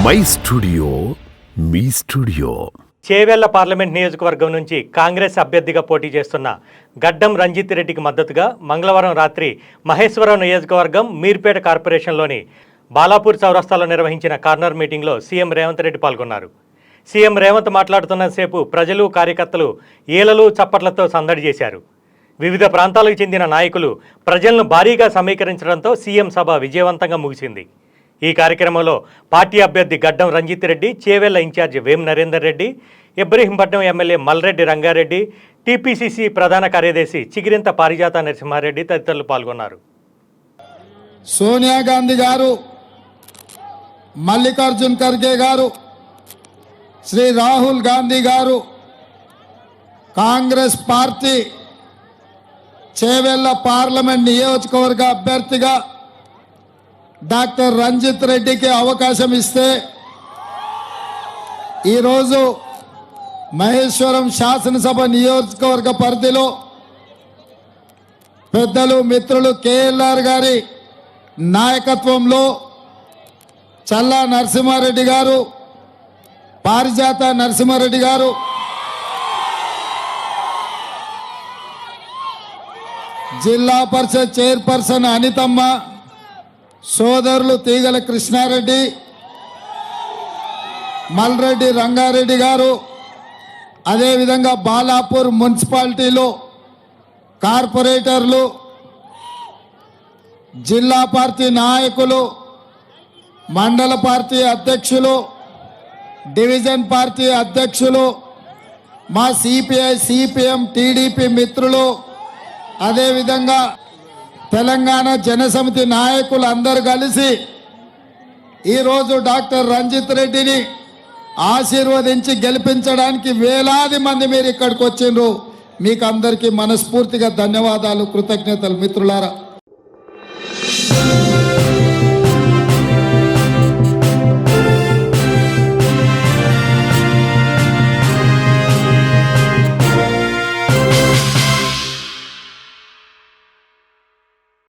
My studio me studio. Chevella parliament నియోజకవర్గం నుంచి కాంగ్రెస్ అభ్యర్థిగా పోటీ చేస్తున్న గడ్డం రంజిత్ రెడ్డికి మద్దతుగా మంగళవారం రాత్రి మహేశ్వరం నియోజకవర్గం మీర్పేట కార్పొరేషన్లోని బాలాపూర్ చౌరస్తాలో నిర్వహించిన కార్నర్ మీటింగ్లో సీఎం రేవంత్ రెడ్డి పాల్గొన్నారు. సీఎం రేవంత్ మాట్లాడుతున్నంతసేపు ప్రజలు కార్యకర్తలు ఈలలు చప్పట్లతో సందడి చేశారు. వివిధ ప్రాంతాలకు చెందిన నాయకులు ప్రజలను భారీగా సమీకరించడంతో సీఎం సభ విజయవంతంగా ముగిసింది. ఈ కార్యక్రమంలో పార్టీ అభ్యర్థి గడ్డం Ranjith Reddy, Chevella incharge Vem Narender Reddy, Ibrahimpatnam MLA Malreddy Rangareddy, TPCC ప్రధాన కార్యదర్శి చిగిరింత పారిజాత నరసింహారెడ్డి తదితరులు పాల్గొన్నారు. సోనియా గాంధీ గారు, మల్లికార్జున్ ఖర్గే గారు, శ్రీ రాహుల్ గాంధీ గారు కాంగ్రెస్ పార్టీ చేవెళ్ల పార్లమెంట్ నియోజకవర్గ అభ్యర్థిగా డాక్టర్ రంజిత్ రెడ్డికి అవకాశం ఇస్తే ఈరోజు మహేశ్వరం శాసనసభ నియోజకవర్గ పరిధిలో పెద్దలు మిత్రులు కేఎల్ఆర్ గారి నాయకత్వంలో చల్లా నరసింహారెడ్డి గారు, పారిజాత నరసింహారెడ్డి గారు, జిల్లా పరిషత్ చైర్పర్సన్ అనితమ్మ, సోదరులు తీగల కృష్ణారెడ్డి, మల్రెడ్డి రంగారెడ్డి గారు, అదేవిధంగా బాలాపూర్ మున్సిపాలిటీలో కార్పొరేటర్లు, జిల్లా పార్టీ నాయకులు, మండల పార్టీ అధ్యక్షులు, డివిజన్ పార్టీ అధ్యక్షులు, మా సిపిఐ సిపిఎం టీడీపీ మిత్రులు, అదేవిధంగా తెలంగాణ జనసమితి నాయకులు అందరూ కలిసి ఈరోజు డాక్టర్ రంజిత్ రెడ్డిని ఆశీర్వదించి గెలిపించడానికి వేలాది మంది మీరు ఇక్కడికి వచ్చిండ్రు. మీకు అందరికీ మనస్ఫూర్తిగా ధన్యవాదాలు, కృతజ్ఞతలు మిత్రులారా.